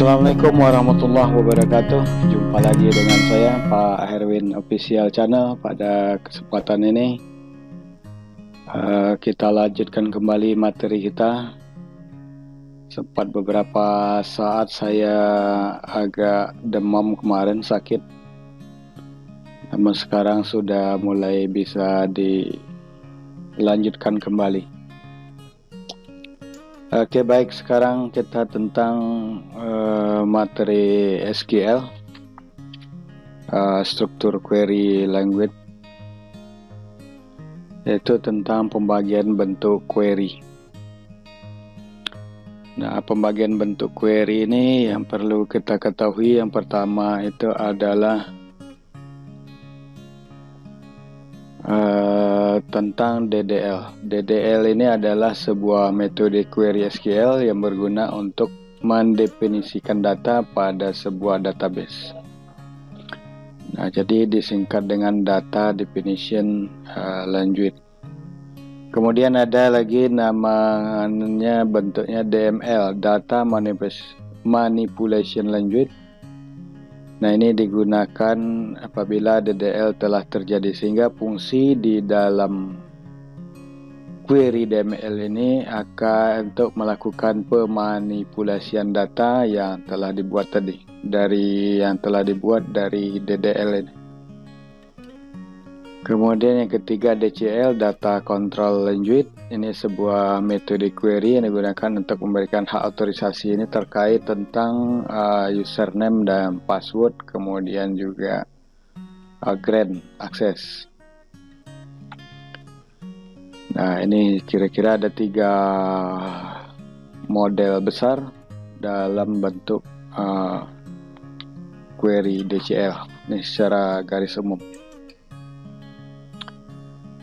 Assalamualaikum warahmatullahi wabarakatuh. Jumpa lagi dengan saya Pak Herwin Official Channel. Pada kesempatan ini kita lanjutkan kembali materi kita. Sempat beberapa saat saya agak demam kemarin, sakit, namun sekarang sudah mulai bisa dilanjutkan kembali. Oke, baik, sekarang kita tentang materi SQL, struktur query language, yaitu tentang pembagian bentuk query. Nah, pembagian bentuk query ini yang perlu kita ketahui, yang pertama itu adalah tentang DDL. DDL ini adalah sebuah metode query SQL yang berguna untuk mendefinisikan data pada sebuah database. Nah, jadi disingkat dengan data definition language. Kemudian ada lagi namanya, bentuknya DML, data manipulation language. Nah, ini digunakan apabila DDL telah terjadi, sehingga fungsi di dalam query DML ini akan untuk melakukan pemanipulasian data yang telah dibuat tadi, dari DDL ini. Kemudian yang ketiga DCL, data control language. Ini sebuah metode query yang digunakan untuk memberikan hak otorisasi ini terkait tentang username dan password, kemudian juga grant access. Nah, ini kira-kira ada 3 model besar dalam bentuk query DCL. Ini secara garis umum.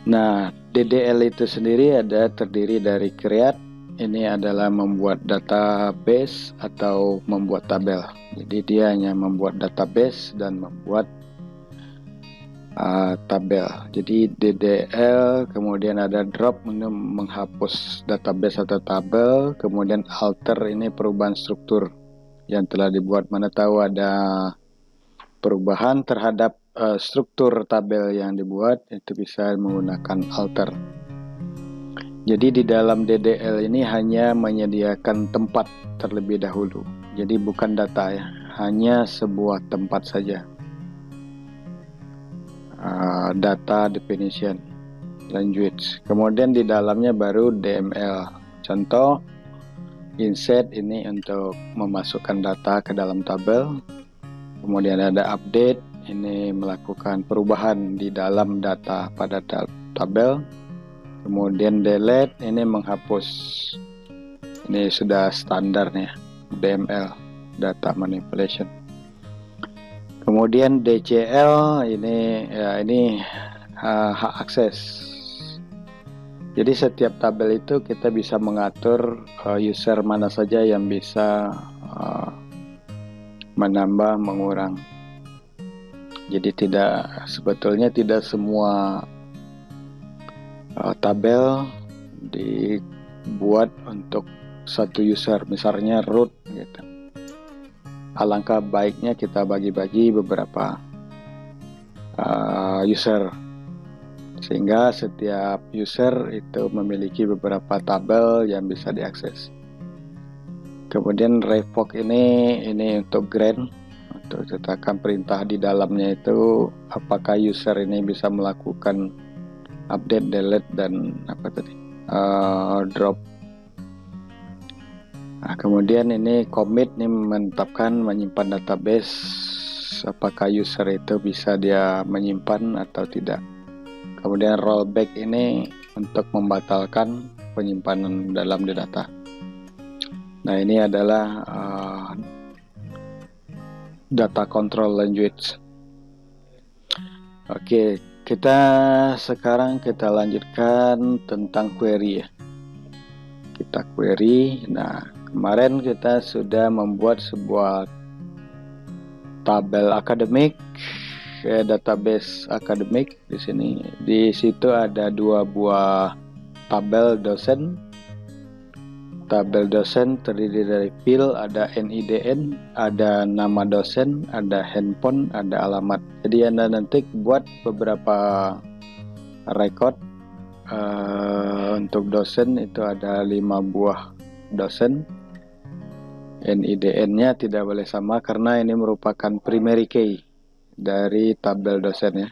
Nah, DDL itu sendiri terdiri dari create, ini adalah membuat database atau membuat tabel. Jadi dia hanya membuat database dan membuat tabel. Jadi DDL, kemudian ada drop untuk menghapus database atau tabel, kemudian alter, ini perubahan struktur yang telah dibuat. Mana tahu ada perubahan terhadap struktur tabel yang dibuat, itu bisa menggunakan alter. Jadi di dalam DDL ini hanya menyediakan tempat terlebih dahulu, jadi bukan data ya, hanya sebuah tempat saja. Data definition language, kemudian di dalamnya baru DML. Contoh, insert ini untuk memasukkan data ke dalam tabel, kemudian ada update, ini melakukan perubahan di dalam data pada tabel, kemudian delete, ini menghapus. Ini sudah standarnya DML, data manipulation. Kemudian DCL ini hak akses. Jadi setiap tabel itu kita bisa mengatur user mana saja yang bisa menambah, mengurang. Jadi sebetulnya tidak semua tabel dibuat untuk satu user, misalnya root gitu. Alangkah baiknya kita bagi-bagi beberapa user, sehingga setiap user itu memiliki beberapa tabel yang bisa diakses. Kemudian revoke ini untuk grant, untuk letakkan perintah di dalamnya itu apakah user ini bisa melakukan update, delete, dan drop. Nah, kemudian ini commit, ini menetapkan menyimpan database, apakah user itu bisa dia menyimpan atau tidak. Kemudian rollback ini untuk membatalkan penyimpanan dalam data. Nah, ini adalah data control language. Oke, sekarang kita lanjutkan tentang query ya. Kita query. Nah, kemarin kita sudah membuat sebuah tabel akademik, database akademik. Di situ ada 2 buah tabel dosen, tabel dosen terdiri dari file, ada NIDN, ada nama dosen, ada handphone, ada alamat. Jadi Anda nanti buat beberapa record. Untuk dosen itu ada 5 buah dosen. NIDN-nya tidak boleh sama karena ini merupakan primary key dari tabel dosen ya.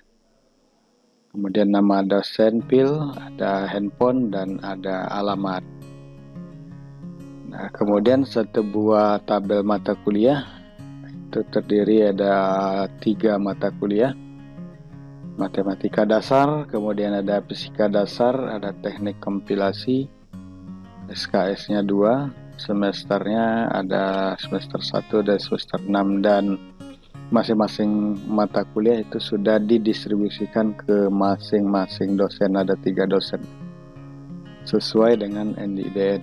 Kemudian nama dosen, file, ada handphone, dan ada alamat. Nah, kemudian satu buah tabel mata kuliah itu terdiri ada 3 mata kuliah. Matematika dasar, kemudian ada fisika dasar, ada teknik kompilasi, SKS-nya 2, semesternya ada semester 1 dan semester 6, dan masing-masing mata kuliah itu sudah didistribusikan ke masing-masing dosen, ada 3 dosen sesuai dengan NIDN.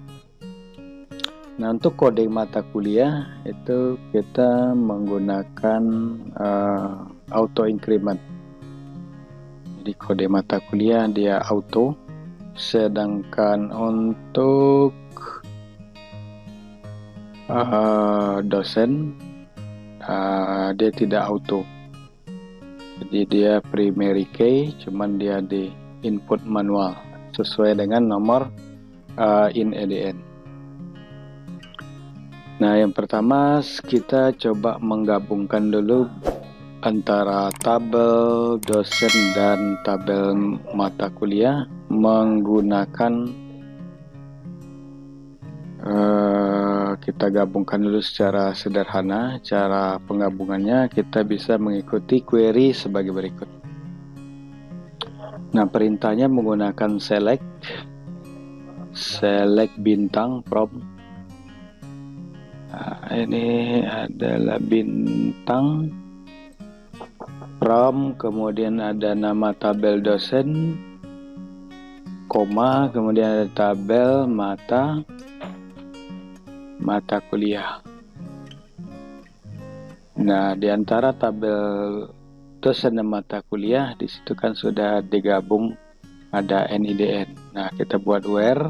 Nah, untuk kode mata kuliah itu kita menggunakan auto increment. Jadi kode mata kuliah dia auto, sedangkan untuk dosen dia tidak auto. Jadi dia primary key, cuman dia di input manual sesuai dengan nomor INIDN. Nah, yang pertama kita coba menggabungkan dulu antara tabel dosen dan tabel mata kuliah menggunakan kita gabungkan dulu secara sederhana. Cara penggabungannya kita bisa mengikuti query sebagai berikut. Nah, perintahnya menggunakan select bintang from. Nah, ini adalah bintang from, kemudian ada nama tabel dosen, koma, kemudian ada tabel mata kuliah. Nah, di antara tabel dosen dan mata kuliah di situ kan sudah digabung, ada NIDN. Nah, kita buat where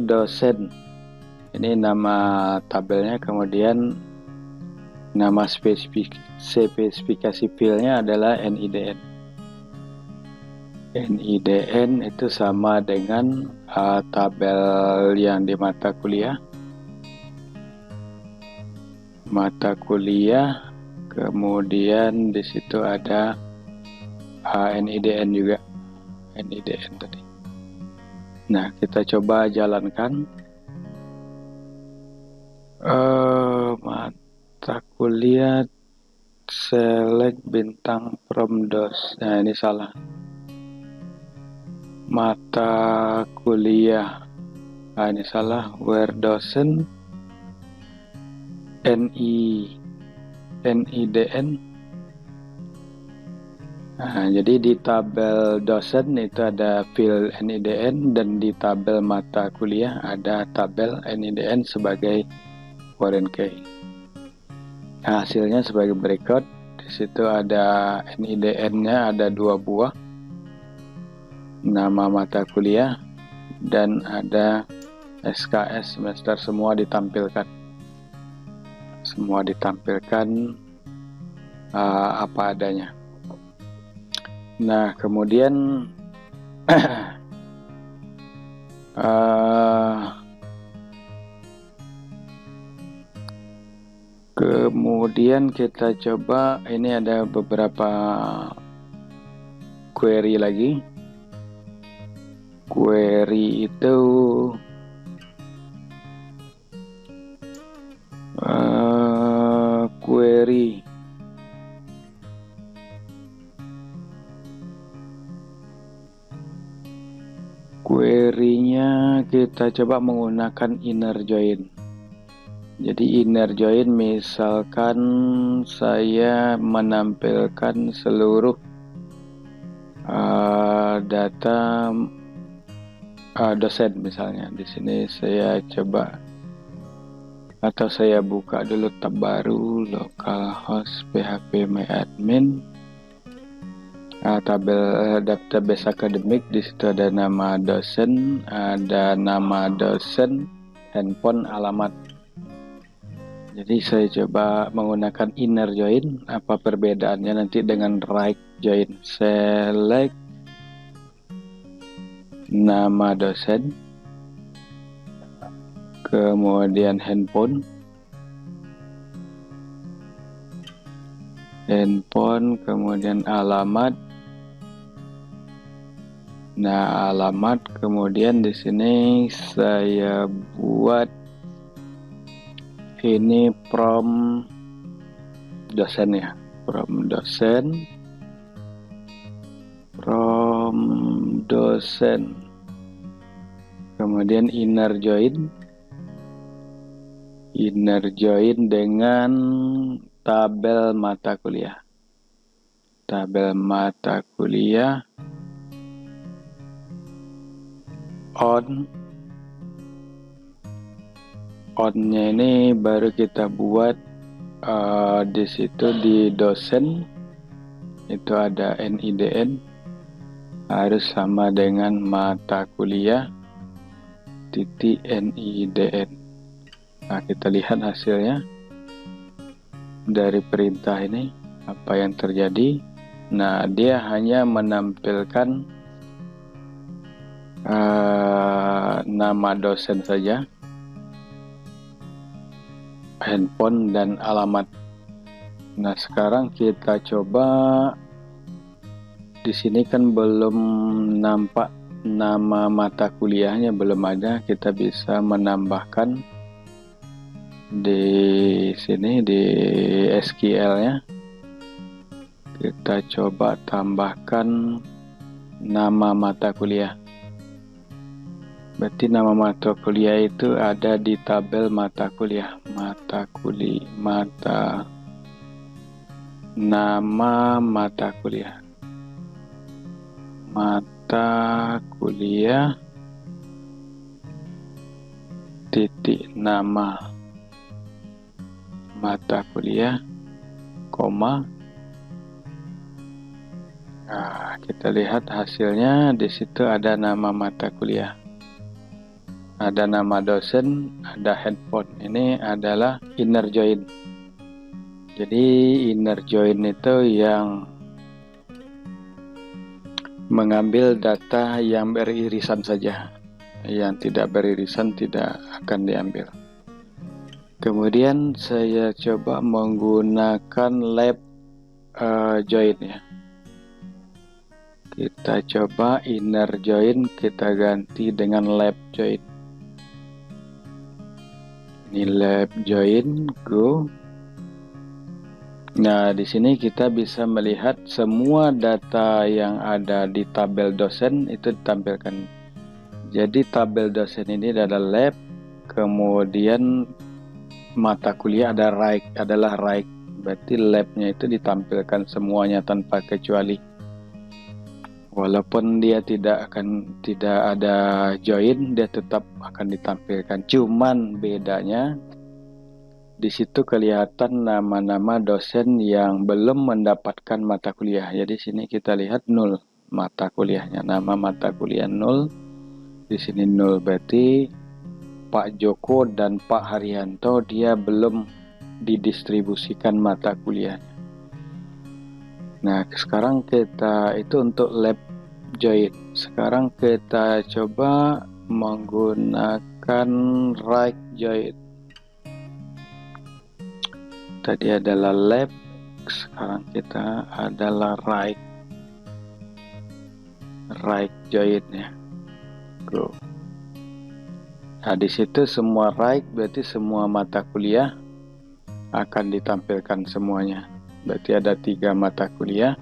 dosen. Ini nama tabelnya, kemudian nama spesifikasi filenya adalah NIDN. NIDN itu sama dengan tabel yang di mata kuliah. Kemudian di situ ada NIDN juga. NIDN tadi. Nah, kita coba jalankan. Mata kuliah select bintang from dos. Nah, ini salah. Mata kuliah. Nah, ini salah. Where dosen NIDN. Nah, jadi di tabel dosen itu ada field NIDN, dan di tabel mata kuliah ada tabel NIDN sebagai foreign key. Nah, hasilnya sebagai berikut. Di situ ada NIDN-nya ada 2 buah, nama mata kuliah, dan ada SKS semester, semua ditampilkan. Apa adanya. Nah, kemudian kita coba, ini ada beberapa query lagi. Query itu query-nya kita coba menggunakan inner join. Jadi inner join, misalkan saya menampilkan seluruh data dosen misalnya. Di sini saya coba, atau saya buka dulu tab baru, localhost php myadmin. tabel database akademik. Di situ ada nama dosen, handphone, alamat. Jadi saya coba menggunakan inner join. Apa perbedaannya nanti dengan right join? Select nama dosen, kemudian handphone, kemudian alamat. Nah, alamat, kemudian di sini saya buat ini from dosen ya, from dosen. Kemudian inner join dengan tabel mata kuliah. On-nya ini baru kita buat di situ di dosen itu ada NIDN harus sama dengan mata kuliah .NIDN. Nah, kita lihat hasilnya dari perintah ini apa yang terjadi. Nah, dia hanya menampilkan nama dosen saja, handphone dan alamat. Nah, sekarang kita coba, di sini kan belum nampak nama mata kuliahnya, belum ada. Kita bisa menambahkan di sini di SQL-nya. Kita coba tambahkan nama mata kuliah. Berarti nama mata kuliah itu ada di tabel mata kuliah. Nama mata kuliah. Nama mata kuliah, koma. Nah, kita lihat hasilnya. Di situ ada nama mata kuliah, ada nama dosen, ada handphone. Ini adalah inner join. Jadi inner join itu yang mengambil data yang beririsan saja, yang tidak beririsan tidak akan diambil. Kemudian saya coba menggunakan lab join ya. Kita coba inner join kita ganti dengan lab join. Ini lab join, go. Nah, di sini kita bisa melihat semua data yang ada di tabel dosen itu ditampilkan. Jadi tabel dosen ini adalah lab, kemudian mata kuliah adalah right. Berarti labnya itu ditampilkan semuanya tanpa kecuali. Walaupun dia tidak ada join, dia tetap akan ditampilkan. Cuman bedanya di situ kelihatan nama-nama dosen yang belum mendapatkan mata kuliah. Jadi sini kita lihat 0 mata kuliahnya, nama mata kuliah 0. Di sini 0 berarti Pak Joko dan Pak Haryanto dia belum didistribusikan mata kuliahnya. Nah, sekarang kita itu untuk lab join. Sekarang kita coba menggunakan right join. Tadi adalah lab, sekarang kita adalah right join ya. Go. Nah, di situ semua right berarti semua mata kuliah akan ditampilkan semuanya. Berarti ada 3 mata kuliah,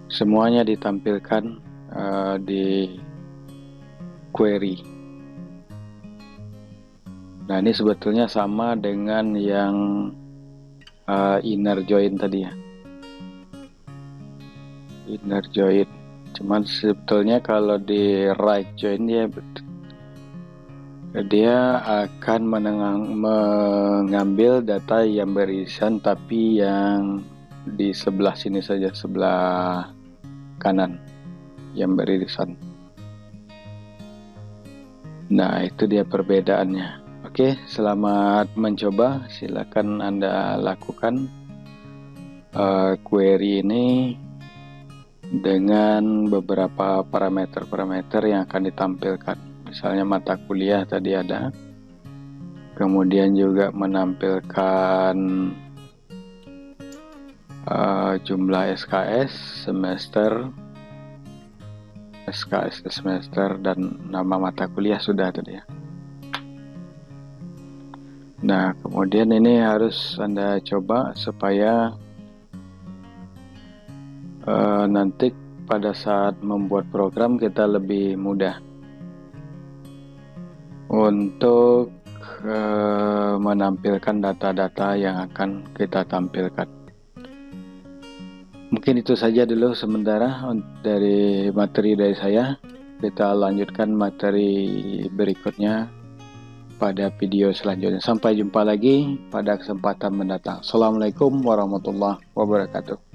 semuanya ditampilkan di query. Nah, ini sebetulnya sama dengan yang inner join tadi ya. Inner join. Cuman sebetulnya kalau di right join dia akan mengambil data yang beririsan tapi yang di sebelah sini saja, sebelah kanan yang beririsan. Nah, itu dia perbedaannya. Oke, selamat mencoba. Silakan Anda lakukan query ini dengan beberapa parameter-parameter yang akan ditampilkan. Misalnya mata kuliah tadi ada, kemudian juga menampilkan jumlah SKS semester, SKS semester, dan nama mata kuliah sudah tadi ya. Nah, kemudian ini harus Anda coba supaya nanti pada saat membuat program kita lebih mudah untuk menampilkan data-data yang akan kita tampilkan. Mungkin itu saja dulu sementara dari materi dari saya. Kita lanjutkan materi berikutnya pada video selanjutnya. Sampai jumpa lagi pada kesempatan mendatang. Assalamualaikum warahmatullahi wabarakatuh.